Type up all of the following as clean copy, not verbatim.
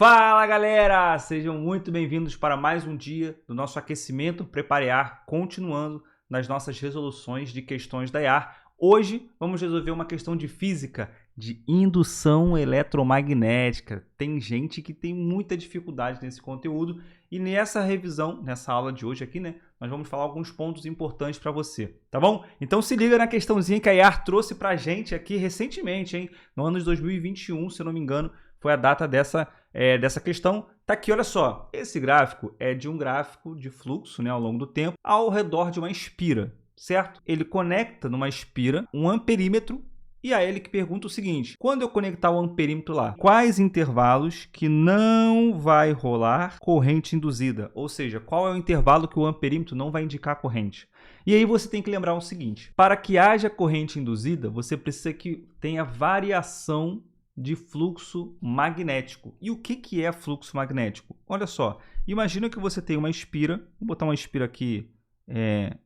Fala galera, sejam muito bem-vindos para mais um dia do nosso aquecimento Preparear, continuando nas nossas resoluções de questões da IAR. Hoje vamos resolver uma questão de física de indução eletromagnética. Tem gente que tem muita dificuldade nesse conteúdo e nessa revisão, nessa aula de hoje aqui, nós vamos falar alguns pontos importantes para você, tá bom? Então se liga na questãozinha que a IAR trouxe para a gente aqui recentemente, hein? No ano de 2021, se eu não me engano, foi a data dessa questão. Tá aqui, olha só. Esse gráfico é de um gráfico de fluxo, ao longo do tempo, ao redor de uma espira, certo? Ele conecta numa espira um amperímetro e aí ele que pergunta o seguinte: quando eu conectar o amperímetro lá, quais intervalos que não vai rolar corrente induzida? Ou seja, qual é o intervalo que o amperímetro não vai indicar corrente? E aí você tem que lembrar o seguinte: para que haja corrente induzida, você precisa que tenha variação de fluxo magnético. E o que é fluxo magnético? Olha só, imagina que você tem uma espira, vou botar uma espira aqui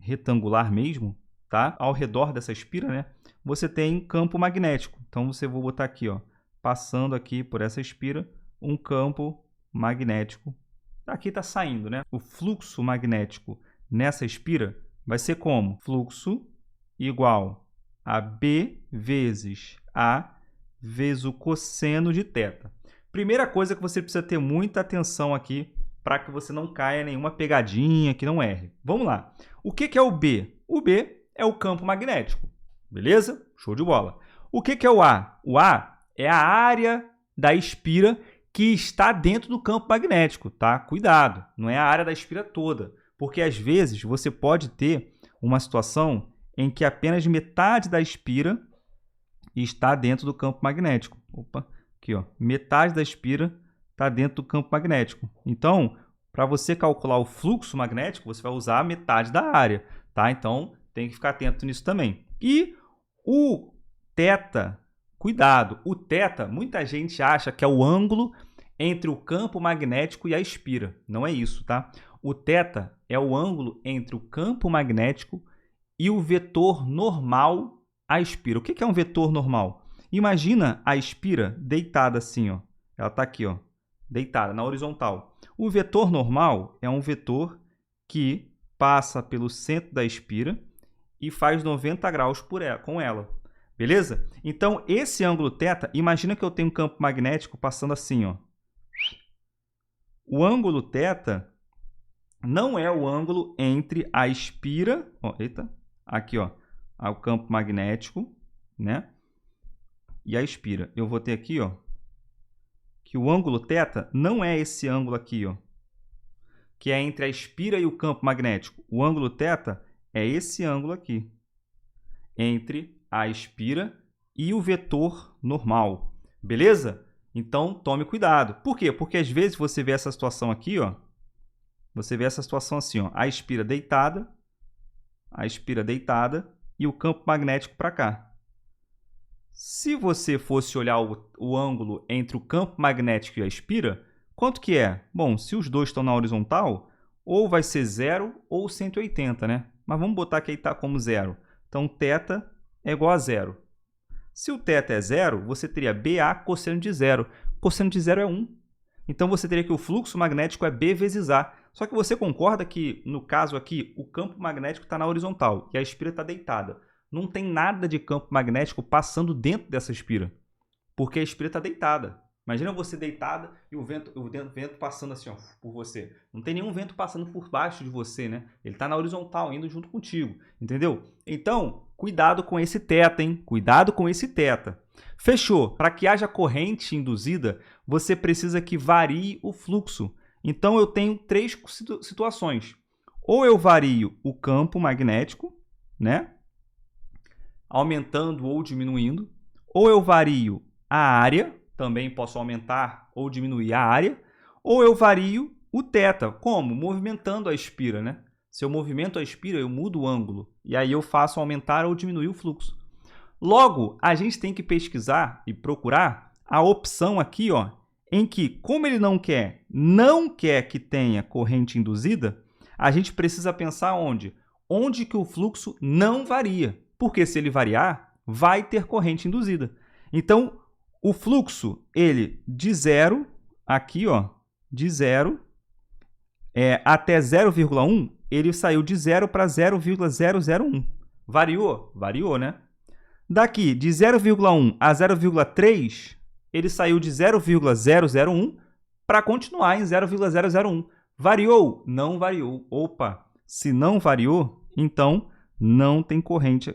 retangular mesmo, tá? Ao redor dessa espira, você tem campo magnético. Então, vou botar aqui, passando aqui por essa espira, um campo magnético. Aqui está saindo, O fluxo magnético nessa espira vai ser como? Fluxo igual a B vezes A vezes o cosseno de θ. Primeira coisa que você precisa ter muita atenção aqui para que você não caia em nenhuma pegadinha, que não erre. Vamos lá. O que é o B? O B é o campo magnético. Beleza? Show de bola. O que é o A? O A é a área da espira que está dentro do campo magnético, tá? Cuidado, não é a área da espira toda, porque às vezes você pode ter uma situação em que apenas metade da espira está dentro do campo magnético. Opa, aqui, metade da espira está dentro do campo magnético. Então, para você calcular o fluxo magnético, você vai usar a metade da área, tá? Então, tem que ficar atento nisso também. E o θ, cuidado, o θ, muita gente acha que é o ângulo entre o campo magnético e a espira. Não é isso, tá? O θ é o ângulo entre o campo magnético e o vetor normal à espira. O que é um vetor normal? Imagina a espira deitada assim, Ela está aqui, deitada na horizontal. O vetor normal é um vetor que passa pelo centro da espira e faz 90 graus com ela. Beleza? Então, esse ângulo θ, imagina que eu tenho um campo magnético passando assim, O ângulo θ não é o ângulo entre a espira, aqui, ao campo magnético, e a espira. Eu vou ter aqui, que o ângulo θ não é esse ângulo aqui, que é entre a espira e o campo magnético. O ângulo θ é esse ângulo aqui, entre a espira e o vetor normal. Beleza? Então, tome cuidado. Por quê? Porque às vezes você vê essa situação aqui, Você vê essa situação assim, a espira deitada e o campo magnético para cá. Se você fosse olhar o ângulo entre o campo magnético e a espira, quanto que é? Bom, se os dois estão na horizontal, ou vai ser 0 ou 180, Mas vamos botar que aí está como 0. Então, θ é igual a 0. Se o θ é 0, você teria BA cosseno de 0. Cosseno de 0 é 1. Então, você teria que o fluxo magnético é B vezes A. Só que você concorda que, no caso aqui, o campo magnético está na horizontal e a espira está deitada. Não tem nada de campo magnético passando dentro dessa espira, porque a espira está deitada. Imagina você deitada e o vento passando assim, por você. Não tem nenhum vento passando por baixo de você, Ele está na horizontal, indo junto contigo, entendeu? Então, cuidado com esse θ, hein? Cuidado com esse θ. Fechou? Para que haja corrente induzida, você precisa que varie o fluxo. Então, eu tenho três situações. Ou eu vario o campo magnético, aumentando ou diminuindo. Ou eu vario a área, também posso aumentar ou diminuir a área. Ou eu vario o θ, como? Movimentando a espira, Se eu movimento a espira, eu mudo o ângulo. E aí eu faço aumentar ou diminuir o fluxo. Logo, a gente tem que pesquisar e procurar a opção aqui, em que, como ele não quer que tenha corrente induzida, a gente precisa pensar onde? Onde que o fluxo não varia. Porque se ele variar, vai ter corrente induzida. Então, o fluxo, ele de 0 aqui, ó, de 0 até 0,1, ele saiu de 0 para 0,001. Variou? Variou, né? Daqui, de 0,1 a 0,3, ele saiu de 0,001 para continuar em 0,001. Variou? Não variou. Opa, se não variou, então não tem corrente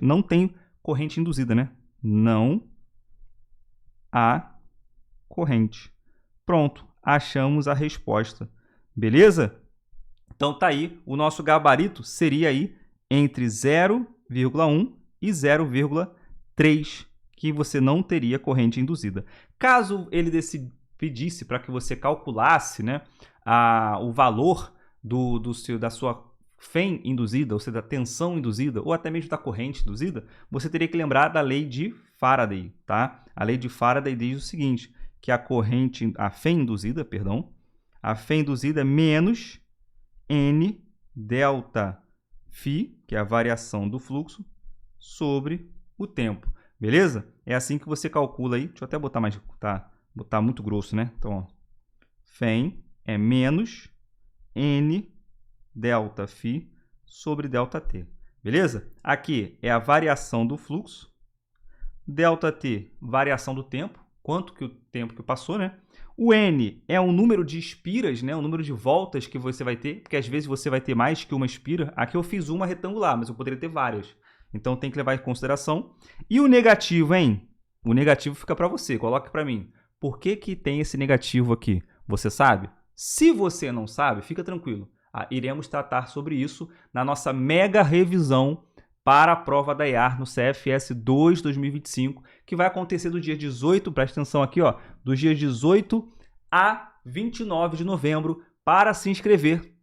induzida, né? Não há corrente. Pronto, achamos a resposta. Beleza? Então tá aí, o nosso gabarito seria aí entre 0,1 e 0,3, que você não teria corrente induzida. Caso ele pedisse para que você calculasse, né, o valor da sua FEM induzida, ou seja, da tensão induzida, ou até mesmo da corrente induzida, você teria que lembrar da lei de Faraday, tá? A lei de Faraday diz o seguinte, que a FEM induzida é menos N delta φ, que é a variação do fluxo, sobre o tempo. Beleza? É assim que você calcula aí. Deixa eu até botar mais, botar muito grosso, né? Então, ó, FEM é menos N delta φ sobre delta t. Beleza? Aqui é a variação do fluxo. Delta t, variação do tempo. Quanto que o tempo que passou, né? O N é o número de espiras, né? O número de voltas que você vai ter, porque às vezes você vai ter mais que uma espira. Aqui eu fiz uma retangular, mas eu poderia ter várias. Então tem que levar em consideração. E o negativo, hein? O negativo fica para você, coloque para mim. Por que que tem esse negativo aqui? Você sabe? Se você não sabe, fica tranquilo. Iremos tratar sobre isso na nossa mega revisão para a prova da IAR no CFS 2 2025, que vai acontecer do dia 18, presta atenção aqui, ó, do dia 18 a 29 de novembro. Para se inscrever,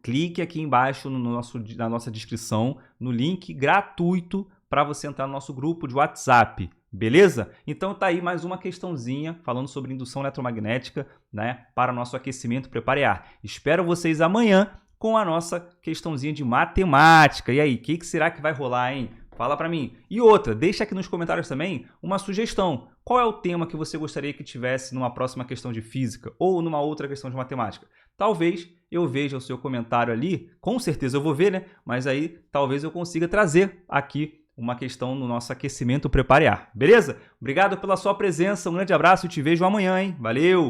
clique aqui embaixo na nossa descrição, no link gratuito para você entrar no nosso grupo de WhatsApp, beleza? Então tá aí mais uma questãozinha falando sobre indução eletromagnética, né, para o nosso aquecimento Prepare-AR. Espero vocês amanhã com a nossa questãozinha de matemática. E aí, o que será que vai rolar, hein? Fala para mim. E outra, deixa aqui nos comentários também uma sugestão. Qual é o tema que você gostaria que tivesse numa próxima questão de física ou numa outra questão de matemática? Talvez eu veja o seu comentário ali, com certeza eu vou ver, né? Mas aí talvez eu consiga trazer aqui uma questão no nosso aquecimento Prepare-AR. Beleza? Obrigado pela sua presença, um grande abraço e te vejo amanhã, hein? Valeu!